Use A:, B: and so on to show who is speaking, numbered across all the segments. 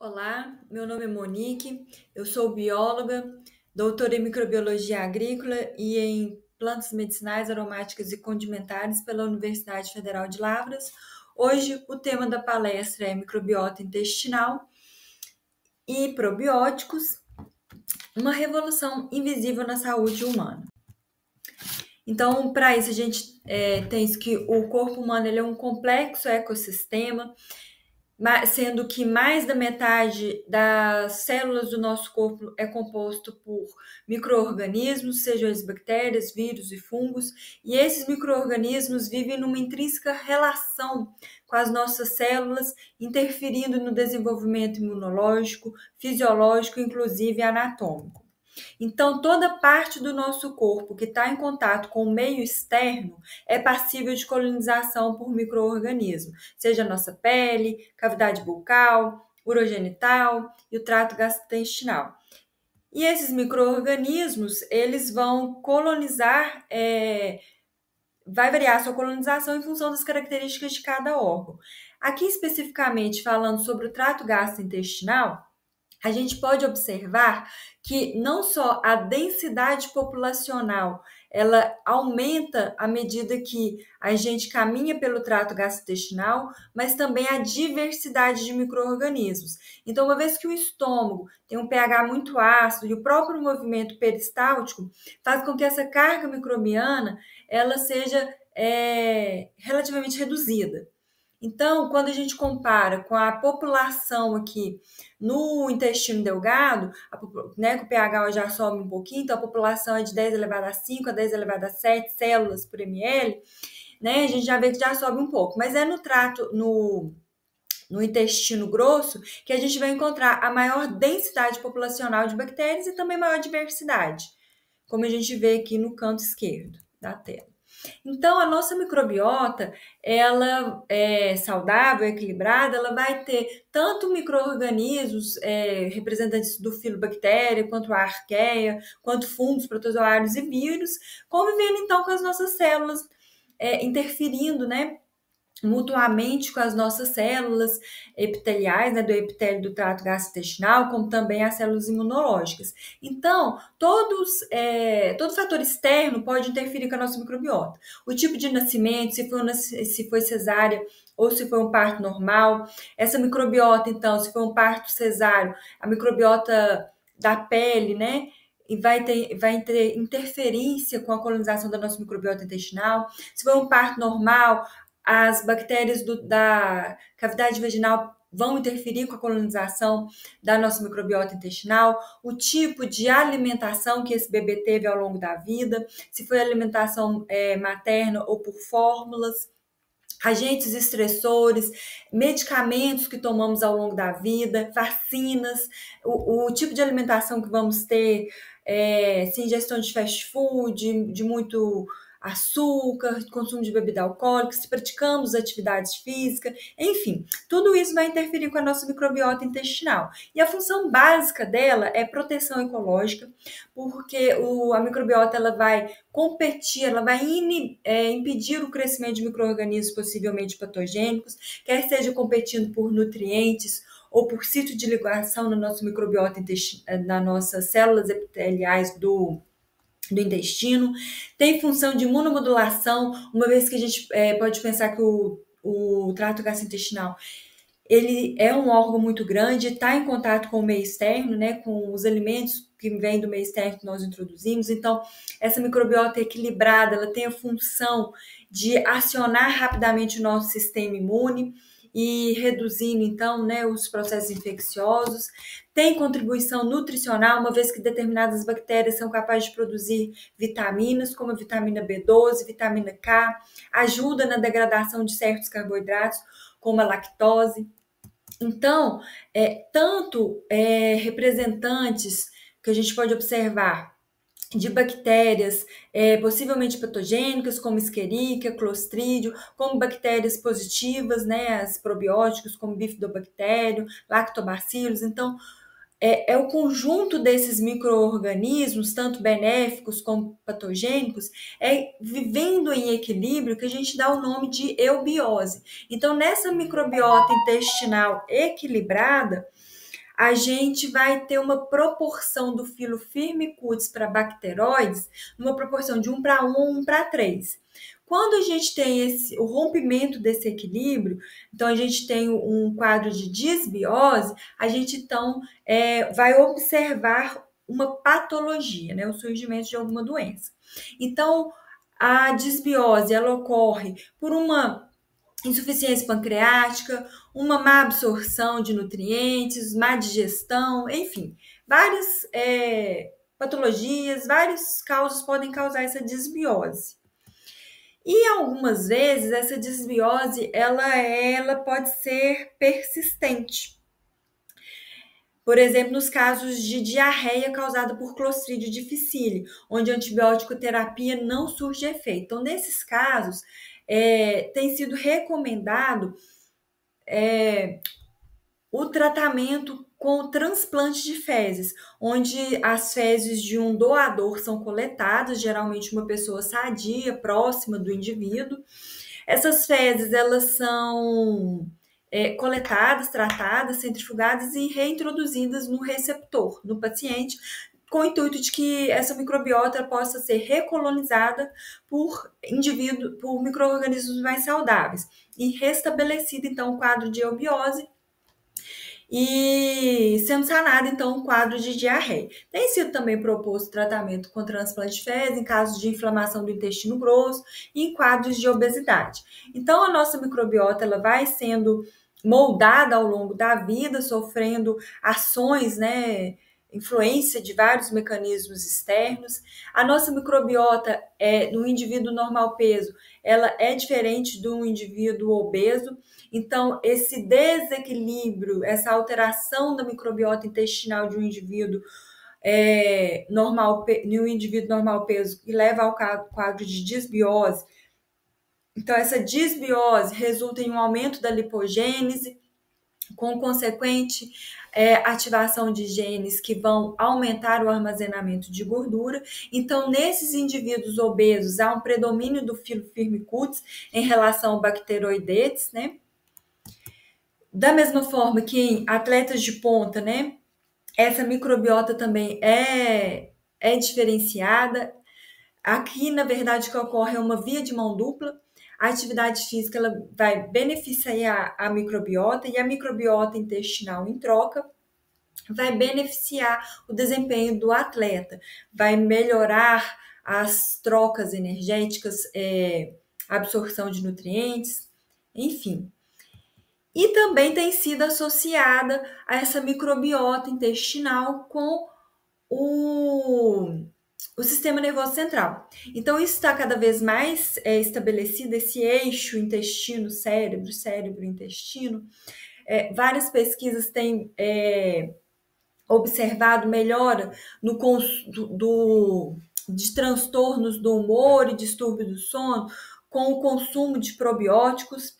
A: Olá, meu nome é Monique, eu sou bióloga, doutora em microbiologia agrícola e em plantas medicinais, aromáticas e condimentares pela Universidade Federal de Lavras. Hoje o tema da palestra é microbiota intestinal e probióticos, uma revolução invisível na saúde humana. Então, para isso a gente tem que o corpo humano ele é um complexo ecossistema, sendo que mais da metade das células do nosso corpo é composto por micro-organismos, sejam eles bactérias, vírus e fungos, e esses micro-organismos vivem numa intrínseca relação com as nossas células, interferindo no desenvolvimento imunológico, fisiológico, inclusive anatômico. Então, toda parte do nosso corpo que está em contato com o meio externo é passível de colonização por micro-organismos, seja a nossa pele, cavidade bucal, urogenital e o trato gastrointestinal. E esses micro-organismos, eles vão colonizar, vai variar a sua colonização em função das características de cada órgão. Aqui, especificamente, falando sobre o trato gastrointestinal, a gente pode observar que não só a densidade populacional ela aumenta à medida que a gente caminha pelo trato gastrointestinal, mas também a diversidade de micro-organismos. Então, uma vez que o estômago tem um pH muito ácido e o próprio movimento peristáltico faz com que essa carga microbiana ela seja relativamente reduzida. Então, quando a gente compara com a população aqui no intestino delgado, que o pH já sobe um pouquinho, então a população é de 10 elevado a 5 a 10 elevado a 7 células por ml, né? A gente já vê que já sobe um pouco, mas é no intestino grosso que a gente vai encontrar a maior densidade populacional de bactérias e também maior diversidade, como a gente vê aqui no canto esquerdo da tela. Então, a nossa microbiota, ela é saudável, equilibrada, ela vai ter tanto micro-organismos representantes do filo bactéria, quanto a arqueia, quanto fungos, protozoários e vírus, convivendo então com as nossas células, interferindo, né, mutuamente com as nossas células epiteliais, né, do epitélio do trato gastrointestinal, como também as células imunológicas. Então, todo fator externo pode interferir com a nossa microbiota. O tipo de nascimento, se foi cesárea ou se foi um parto normal. Essa microbiota, então, se foi um parto cesáreo, a microbiota da pele, né, e vai ter interferência com a colonização da nossa microbiota intestinal. Se for um parto normal, as bactérias da cavidade vaginal vão interferir com a colonização da nossa microbiota intestinal, o tipo de alimentação que esse bebê teve ao longo da vida, se foi alimentação materna ou por fórmulas, agentes estressores, medicamentos que tomamos ao longo da vida, vacinas, o tipo de alimentação que vamos ter, se ingestão de fast food, de muito açúcar, consumo de bebida alcoólica, se praticamos atividades físicas, enfim, tudo isso vai interferir com a nossa microbiota intestinal. E a função básica dela é proteção ecológica, porque a microbiota ela vai competir, ela vai impedir o crescimento de micro-organismos possivelmente patogênicos, quer seja competindo por nutrientes ou por sítio de ligação na nossa microbiota intestinal, nas nossas células epiteliais do intestino, tem função de imunomodulação, uma vez que a gente pode pensar que o trato gastrointestinal ele é um órgão muito grande, está em contato com o meio externo, né, com os alimentos que vêm do meio externo que nós introduzimos. Então, essa microbiota equilibrada, ela tem a função de acionar rapidamente o nosso sistema imune e reduzindo, então, né, os processos infecciosos. Tem contribuição nutricional, uma vez que determinadas bactérias são capazes de produzir vitaminas, como a vitamina B12, vitamina K, ajuda na degradação de certos carboidratos, como a lactose. Então, representantes que a gente pode observar de bactérias possivelmente patogênicas, como Escherichia, Clostridium, como bactérias positivas, né, as probióticos, como Bifidobacterium, Lactobacillus. Então, é o conjunto desses micro-organismos, tanto benéficos como patogênicos, vivendo em equilíbrio que a gente dá o nome de eubiose. Então, nessa microbiota intestinal equilibrada, a gente vai ter uma proporção do filo Firmicutes para bacteroides, numa proporção de 1 para 1 ou 1 para 3. Quando a gente tem o rompimento desse equilíbrio, então a gente tem um quadro de disbiose, a gente então vai observar uma patologia, né, o surgimento de alguma doença. Então, a disbiose ela ocorre por uma insuficiência pancreática, uma má absorção de nutrientes, má digestão, enfim, várias patologias, várias causas podem causar essa disbiose. E algumas vezes essa disbiose ela pode ser persistente. Por exemplo, nos casos de diarreia causada por Clostridio difficile, onde a antibiótico terapia não surge efeito. Então, nesses casos, tem sido recomendado o tratamento com transplante de fezes, onde as fezes de um doador são coletadas, geralmente uma pessoa sadia, próxima do indivíduo. Essas fezes, elas são coletadas, tratadas, centrifugadas e reintroduzidas no receptor, no paciente, com o intuito de que essa microbiota possa ser recolonizada por micro-organismos mais saudáveis e restabelecido, então, o quadro de eubiose e sendo sanado, então, um quadro de diarreia. Tem sido também proposto tratamento com transplante de fezes em casos de inflamação do intestino grosso e em quadros de obesidade. Então, a nossa microbiota ela vai sendo moldada ao longo da vida, sofrendo ações, né, influência de vários mecanismos externos. A nossa microbiota no indivíduo normal peso, ela é diferente do indivíduo obeso. Então, esse desequilíbrio, essa alteração da microbiota intestinal de um indivíduo normal peso que leva ao quadro de disbiose. Então, essa disbiose resulta em um aumento da lipogênese, com consequente ativação de genes que vão aumentar o armazenamento de gordura. Então, nesses indivíduos obesos, há um predomínio do filo Firmicutes em relação ao bacteroidetes, né? Da mesma forma que em atletas de ponta, né, essa microbiota também é diferenciada. Aqui, na verdade, o que ocorre é uma via de mão dupla. A atividade física ela vai beneficiar a microbiota e a microbiota intestinal, em troca, vai beneficiar o desempenho do atleta, vai melhorar as trocas energéticas, a absorção de nutrientes, enfim. E também tem sido associada a essa microbiota intestinal com o sistema nervoso central. Então, isso está cada vez mais estabelecido, esse eixo intestino-cérebro, cérebro-intestino. Várias pesquisas têm observado melhora de transtornos do humor e distúrbio do sono com o consumo de probióticos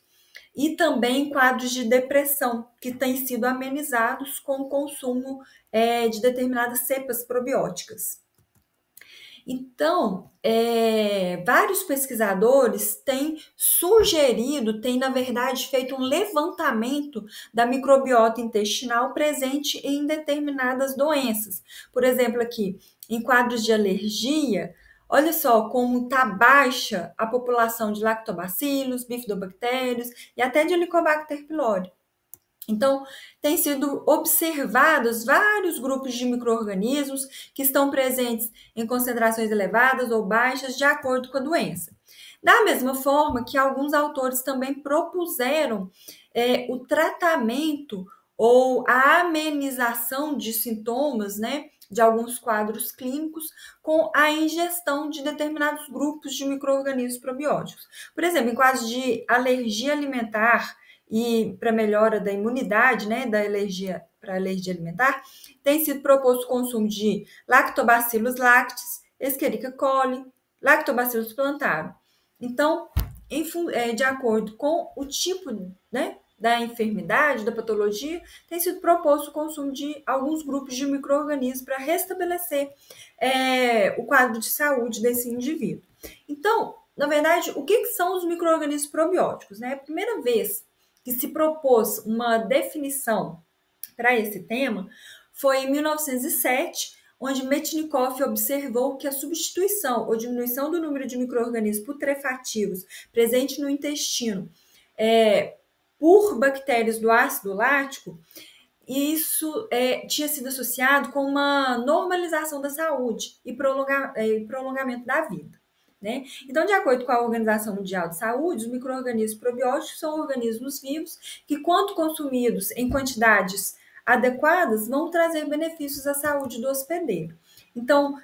A: e também quadros de depressão, que têm sido amenizados com o consumo de determinadas cepas probióticas. Então, vários pesquisadores têm sugerido, têm, na verdade, feito um levantamento da microbiota intestinal presente em determinadas doenças. Por exemplo, aqui, em quadros de alergia, olha só como está baixa a população de lactobacilos, bifidobactérios e até de Helicobacter pylori. Então, tem sido observados vários grupos de micro-organismos que estão presentes em concentrações elevadas ou baixas de acordo com a doença. Da mesma forma que alguns autores também propuseram o tratamento ou a amenização de sintomas, né, de alguns quadros clínicos com a ingestão de determinados grupos de micro-organismos probióticos. Por exemplo, em quadros de alergia alimentar, e para melhora da imunidade, né, da alergia para alergia alimentar, tem sido proposto o consumo de Lactobacillus lactis, Escherichia coli, Lactobacillus plantarum. Então, de acordo com o tipo, né, da enfermidade, da patologia, tem sido proposto o consumo de alguns grupos de micro-organismos para restabelecer o quadro de saúde desse indivíduo. Então, na verdade, o que são os micro-organismos probióticos? Né? A primeira vez que se propôs uma definição para esse tema foi em 1907, onde Metchnikoff observou que a substituição ou diminuição do número de micro-organismos putrefativos presentes no intestino por bactérias do ácido lático, isso tinha sido associado com uma normalização da saúde e prolongamento da vida. Né? Então, de acordo com a Organização Mundial de Saúde, os micro-organismos probióticos são organismos vivos que, quando consumidos em quantidades adequadas, vão trazer benefícios à saúde do hospedeiro. Então,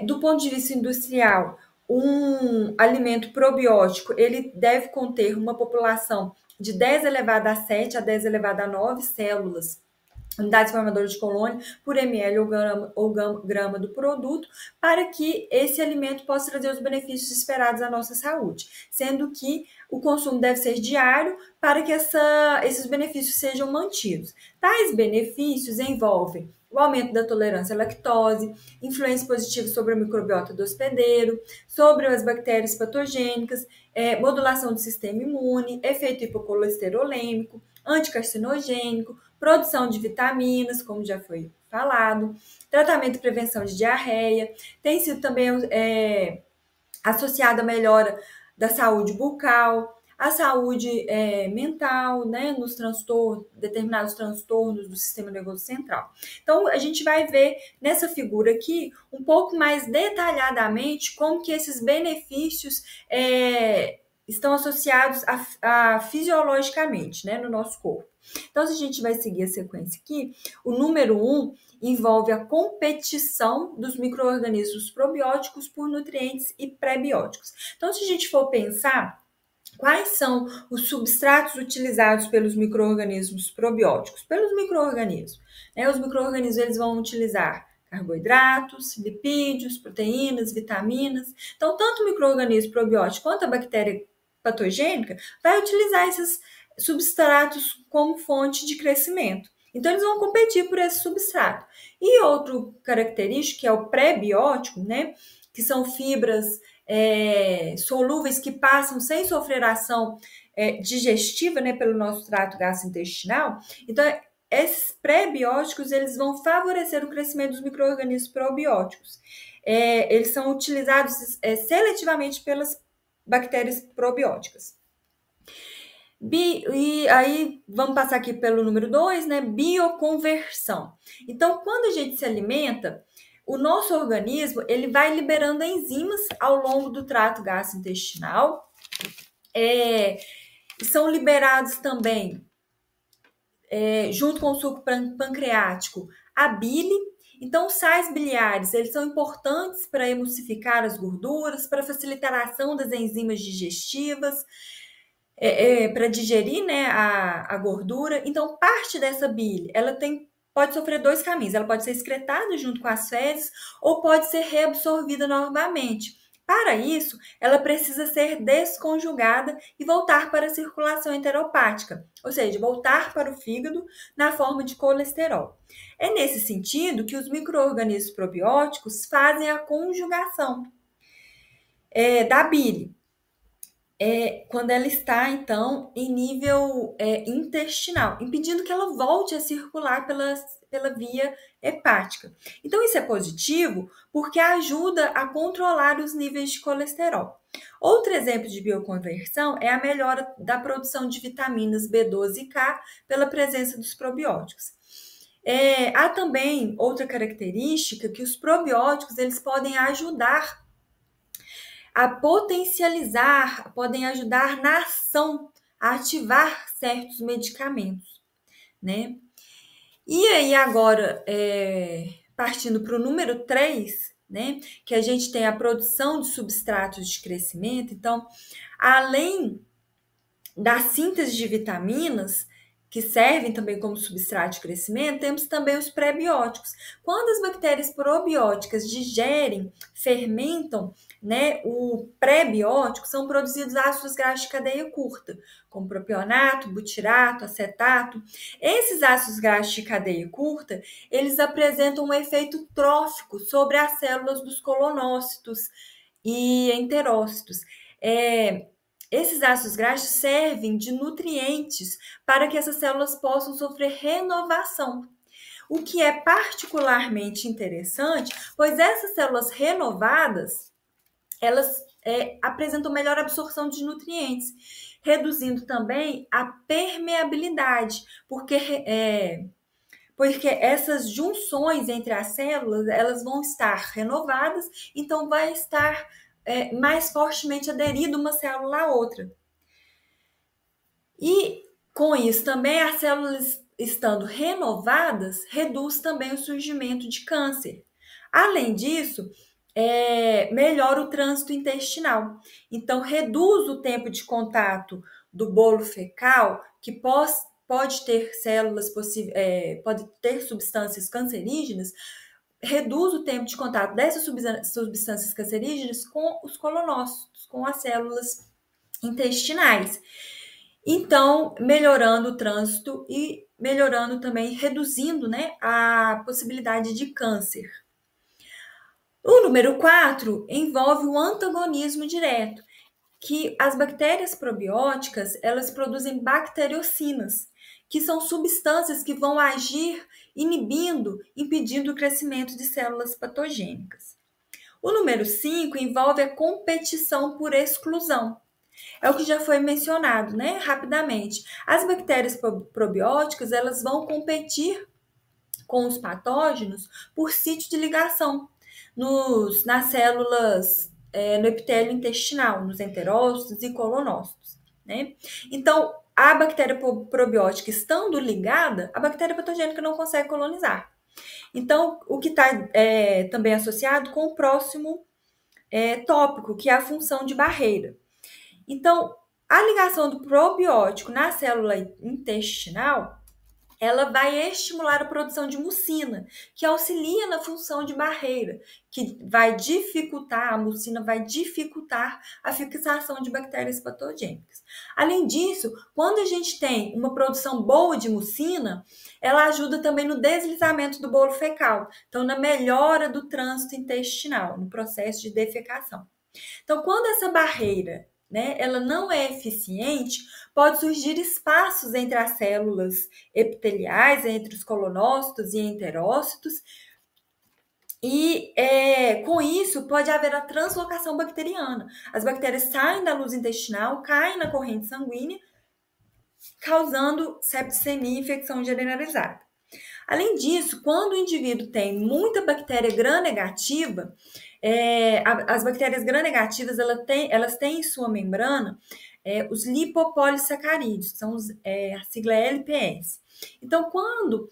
A: do ponto de vista industrial, um alimento probiótico ele deve conter uma população de 10 elevado a 7 a 10 elevado a 9 células, unidades formadoras de colônia, por ml ou grama do produto, para que esse alimento possa trazer os benefícios esperados à nossa saúde, sendo que o consumo deve ser diário para que esses benefícios sejam mantidos. Tais benefícios envolvem o aumento da tolerância à lactose, influência positiva sobre a microbiota do hospedeiro, sobre as bactérias patogênicas, modulação do sistema imune, efeito hipocolesterolêmico, anticarcinogênico, produção de vitaminas, como já foi falado, tratamento e prevenção de diarreia, tem sido também associado à melhora da saúde bucal, à saúde mental, né, nos determinados transtornos do sistema nervoso central. Então, a gente vai ver nessa figura aqui um pouco mais detalhadamente como que esses benefícios estão associados fisiologicamente, né, no nosso corpo. Então, se a gente vai seguir a sequência aqui, o número 1 envolve a competição dos micro-organismos probióticos por nutrientes e pré-bióticos. Então, se a gente for pensar quais são os substratos utilizados pelos micro-organismos probióticos, pelos micro-organismos, né? Os micro-organismos eles vão utilizar carboidratos, lipídios, proteínas, vitaminas. Então, tanto o micro-organismo probiótico quanto a bactéria patogênica vai utilizar esses substratos como fonte de crescimento. Então, eles vão competir por esse substrato. E outro característico, que é o pré-biótico, né? Que são fibras solúveis que passam sem sofrer ação digestiva, né, pelo nosso trato gastrointestinal. Então, esses pré-bióticos eles vão favorecer o crescimento dos micro-organismos probióticos. Eles são utilizados seletivamente pelas bactérias probióticas. E aí, vamos passar aqui pelo número 2, né? Bioconversão. Então, quando a gente se alimenta, o nosso organismo ele vai liberando enzimas ao longo do trato gastrointestinal. São liberados também, junto com o suco pancreático, a bile. Então, os sais biliares eles são importantes para emulsificar as gorduras, para facilitar a ação das enzimas digestivas, para digerir, né, a gordura. Então, parte dessa bile, ela pode sofrer dois caminhos. Ela pode ser excretada junto com as fezes ou pode ser reabsorvida novamente. Para isso, ela precisa ser desconjugada e voltar para a circulação enteropática, ou seja, voltar para o fígado na forma de colesterol. É nesse sentido que os micro-organismos probióticos fazem a conjugação da bile. Quando ela está, então, em nível intestinal, impedindo que ela volte a circular pela via hepática. Então, isso é positivo porque ajuda a controlar os níveis de colesterol. Outro exemplo de bioconversão é a melhora da produção de vitaminas B12 e K pela presença dos probióticos. Há também outra característica que os probióticos eles podem ajudar a potencializar, podem ajudar na ação, a ativar certos medicamentos, né? E aí agora, partindo para o número 3, né? Que a gente tem a produção de substratos de crescimento. Então, além da síntese de vitaminas, que servem também como substrato de crescimento, temos também os pré-bióticos. Quando as bactérias probióticas digerem, fermentam, né, o pré-biótico, são produzidos ácidos graxos de cadeia curta, como propionato, butirato, acetato. Esses ácidos graxos de cadeia curta, eles apresentam um efeito trófico sobre as células dos colonócitos e enterócitos. Esses ácidos graxos servem de nutrientes para que essas células possam sofrer renovação, o que é particularmente interessante, pois essas células renovadas, elas apresentam melhor absorção de nutrientes, reduzindo também a permeabilidade, porque essas junções entre as células, elas vão estar renovadas, então vai estar mais fortemente aderido uma célula à outra. E com isso também as células estando renovadas, reduz também o surgimento de câncer. Além disso, melhora o trânsito intestinal. Então, reduz o tempo de contato do bolo fecal, que pode ter pode ter substâncias cancerígenas, reduz o tempo de contato dessas substâncias cancerígenas com os colonócitos, com as células intestinais. Então, melhorando o trânsito e melhorando também, reduzindo, né, a possibilidade de câncer. O número 4 envolve o antagonismo direto, que as bactérias probióticas, elas produzem bacteriocinas, que são substâncias que vão agir inibindo, impedindo o crescimento de células patogênicas. O número 5 envolve a competição por exclusão. É o que já foi mencionado, né, rapidamente. As bactérias probióticas, elas vão competir com os patógenos por sítio de ligação nas células, no epitélio intestinal, nos enterócitos e colonócitos, né? Então, a bactéria probiótica estando ligada, a bactéria patogênica não consegue colonizar. Então, o que está também associado com o próximo tópico, que é a função de barreira. Então, a ligação do probiótico na célula intestinal, ela vai estimular a produção de mucina, que auxilia na função de barreira, que vai dificultar, a mucina vai dificultar a fixação de bactérias patogênicas. Além disso, quando a gente tem uma produção boa de mucina, ela ajuda também no deslizamento do bolo fecal, então na melhora do trânsito intestinal, no processo de defecação. Então, quando essa barreira, né, ela não é eficiente, pode surgir espaços entre as células epiteliais, entre os colonócitos e enterócitos, e com isso pode haver a translocação bacteriana. As bactérias saem da luz intestinal, caem na corrente sanguínea, causando septicemia e infecção generalizada. Além disso, quando o indivíduo tem muita bactéria gram-negativa, as bactérias gram-negativas elas têm em sua membrana os lipopolissacarídeos, que são a sigla LPS. Então, quando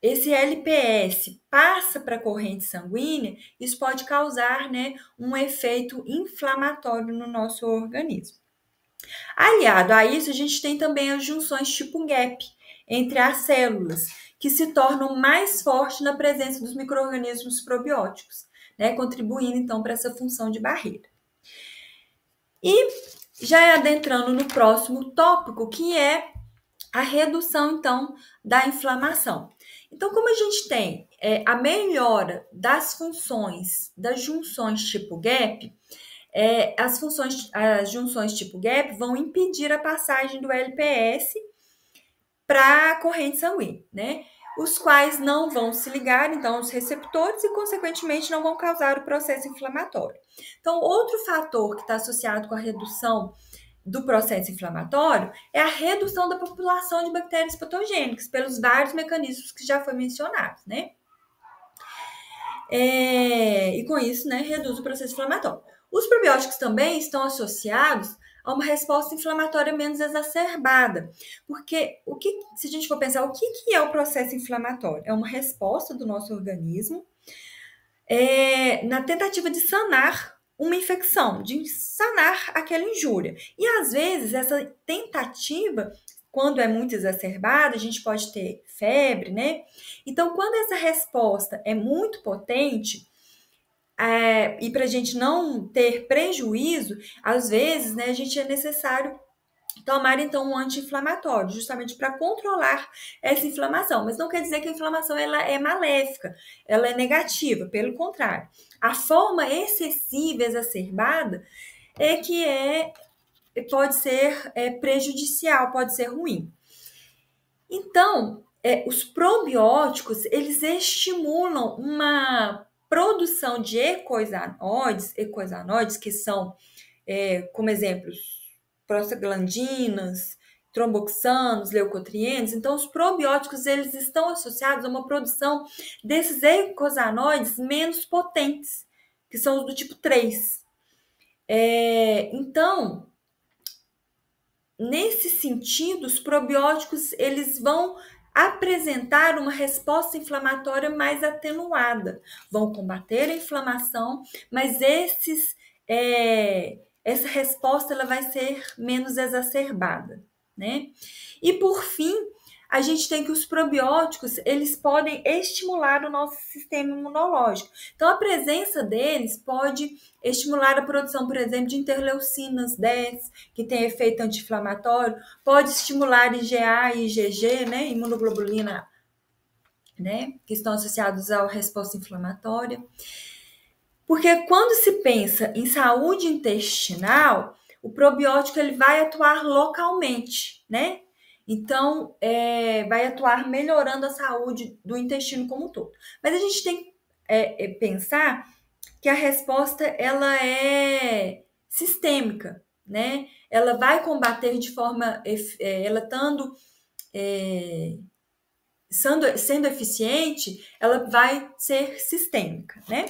A: esse LPS passa para a corrente sanguínea, isso pode causar, né, um efeito inflamatório no nosso organismo. Aliado a isso, a gente tem também as junções tipo gap entre as células, que se tornam mais fortes na presença dos micro-organismos probióticos, né, contribuindo então para essa função de barreira. E já adentrando no próximo tópico, que é a redução então da inflamação. Então, como a gente tem a melhora das funções das junções tipo gap, as junções tipo gap vão impedir a passagem do LPS para a corrente sanguínea, né? Os quais não vão se ligar, então, aos receptores e, consequentemente, não vão causar o processo inflamatório. Então, outro fator que está associado com a redução do processo inflamatório é a redução da população de bactérias patogênicas, pelos vários mecanismos que já foi mencionados, né? E com isso, né, reduz o processo inflamatório. Os probióticos também estão associados a uma resposta inflamatória menos exacerbada. Porque se a gente for pensar, o que é o processo inflamatório? É uma resposta do nosso organismo na tentativa de sanar uma infecção, de sanar aquela injúria. E às vezes essa tentativa, quando é muito exacerbada, a gente pode ter febre, né? Então, quando essa resposta é muito potente, e para a gente não ter prejuízo, às vezes, né, a gente é necessário tomar, então, um anti-inflamatório, justamente para controlar essa inflamação. Mas não quer dizer que a inflamação ela é maléfica, ela é negativa, pelo contrário. A forma excessiva, exacerbada, é que é pode ser prejudicial, pode ser ruim. Então, os probióticos, eles estimulam uma produção de ecoisanoides que são, como exemplos, prostaglandinas, tromboxanos, leucotrienos. Então, os probióticos, eles estão associados a uma produção desses eicosanoides menos potentes, que são os do tipo 3. Então, nesse sentido, os probióticos eles vão apresentar uma resposta inflamatória mais atenuada, vão combater a inflamação, mas essa resposta ela vai ser menos exacerbada, né? E por fim, a gente tem que os probióticos, eles podem estimular o nosso sistema imunológico. Então, a presença deles pode estimular a produção, por exemplo, de interleucinas 10, que tem efeito anti-inflamatório, pode estimular IgA e IgG, né, imunoglobulina, né, que estão associados à resposta inflamatória. Porque quando se pensa em saúde intestinal, o probiótico ele vai atuar localmente, né? Então, vai atuar melhorando a saúde do intestino como um todo. Mas a gente tem que pensar que a resposta ela é sistêmica, né? Ela vai combater de forma, ela sendo eficiente, ela vai ser sistêmica, né?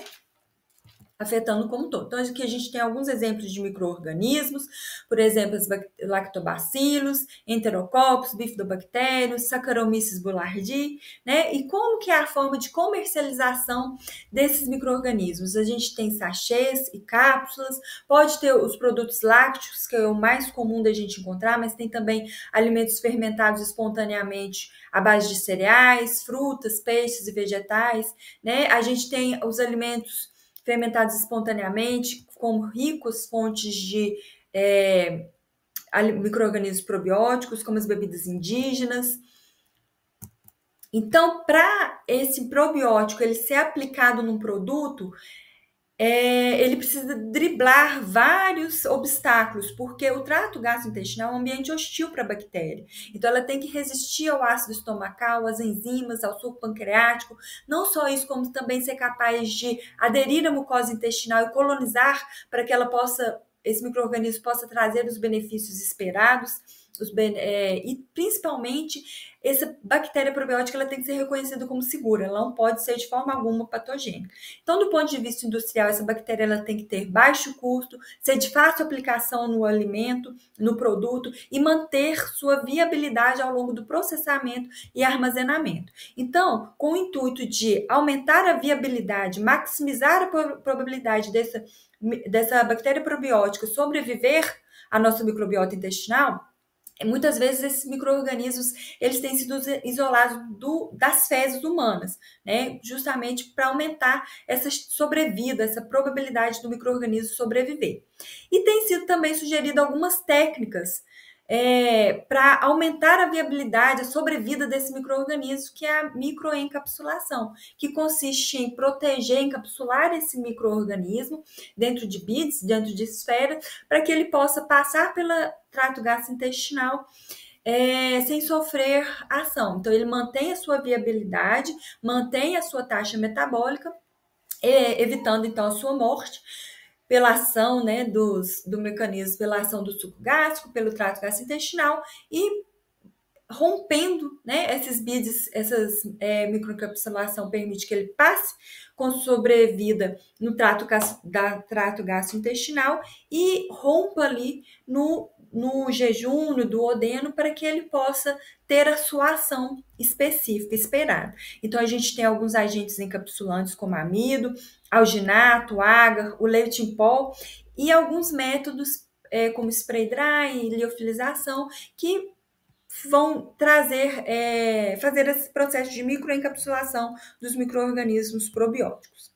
A: Afetando como um todo. Então, aqui a gente tem alguns exemplos de micro-organismos, por exemplo, os lactobacilos, enterococcus, bifidobactérios, Saccharomyces boulardii, né? E como que é a forma de comercialização desses micro-organismos? A gente tem sachês e cápsulas, pode ter os produtos lácteos, que é o mais comum da gente encontrar, mas tem também alimentos fermentados espontaneamente à base de cereais, frutas, peixes e vegetais, né? A gente tem os alimentos fermentados espontaneamente, com ricas fontes de micro-organismos probióticos, como as bebidas indígenas. Então, para esse probiótico ele ser aplicado num produto, ele precisa driblar vários obstáculos, porque o trato gastrointestinal é um ambiente hostil para a bactéria. Então, ela tem que resistir ao ácido estomacal, às enzimas, ao suco pancreático. Não só isso, como também ser capaz de aderir à mucosa intestinal e colonizar para que esse micro-organismo possa trazer os benefícios esperados. E principalmente essa bactéria probiótica ela tem que ser reconhecida como segura, ela não pode ser de forma alguma patogênica. Então, do ponto de vista industrial, essa bactéria ela tem que ter baixo custo, ser de fácil aplicação no alimento, no produto e manter sua viabilidade ao longo do processamento e armazenamento. Então, com o intuito de aumentar a viabilidade, maximizar a probabilidade dessa bactéria probiótica sobreviver à nossa microbiota intestinal, muitas vezes esses micro-organismos eles têm sido isolados das fezes humanas, né? Justamente para aumentar essa sobrevida, essa probabilidade do micro-organismo sobreviver. E tem sido também sugerido algumas técnicas para aumentar a viabilidade, a sobrevida desse micro-organismo, que é a microencapsulação, que consiste em proteger, encapsular esse micro-organismo dentro de bits, dentro de esferas, para que ele possa passar pelo trato gastrointestinal sem sofrer ação. Então, ele mantém a sua viabilidade, mantém a sua taxa metabólica, evitando, então, a sua morte, pela ação, né, do mecanismo, pela ação do suco gástrico, pelo trato gastrointestinal e rompendo, né, esses BIDs, essas microencapsulação permite que ele passe com sobrevida no trato gastrointestinal e rompa ali no jejum, no duodeno, para que ele possa ter a sua ação específica, esperada. Então, a gente tem alguns agentes encapsulantes como amido, alginato, agar, o leite em pó e alguns métodos como spray dry, liofilização, que vão fazer esse processo de microencapsulação dos micro-organismos probióticos.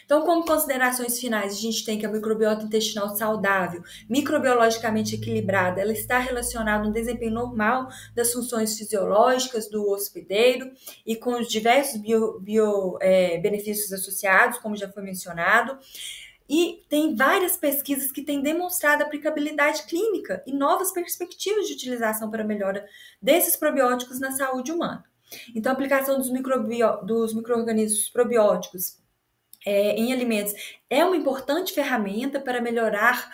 A: Então, como considerações finais, a gente tem que a microbiota intestinal saudável, microbiologicamente equilibrada, ela está relacionada ao desempenho normal das funções fisiológicas do hospedeiro e com os diversos benefícios associados, como já foi mencionado. e tem várias pesquisas que têm demonstrado aplicabilidade clínica e novas perspectivas de utilização para a melhora desses probióticos na saúde humana. Então, a aplicação dos micro-organismos probióticos em alimentos é uma importante ferramenta para melhorar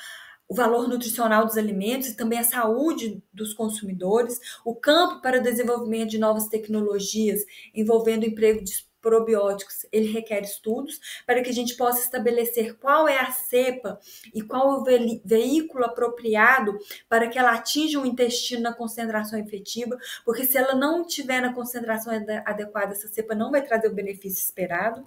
A: o valor nutricional dos alimentos e também a saúde dos consumidores, o campo para o desenvolvimento de novas tecnologias envolvendo o emprego de probióticos, ele requer estudos para que a gente possa estabelecer qual é a cepa e qual é o veículo apropriado para que ela atinja o intestino na concentração efetiva, porque se ela não tiver na concentração adequada, essa cepa não vai trazer o benefício esperado.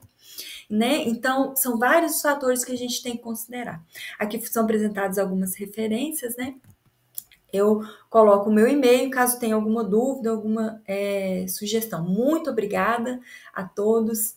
A: Né? Então, são vários os fatores que a gente tem que considerar. Aqui são apresentadas algumas referências, né? Eu coloco o meu e-mail caso tenha alguma dúvida, alguma sugestão. Muito obrigada a todos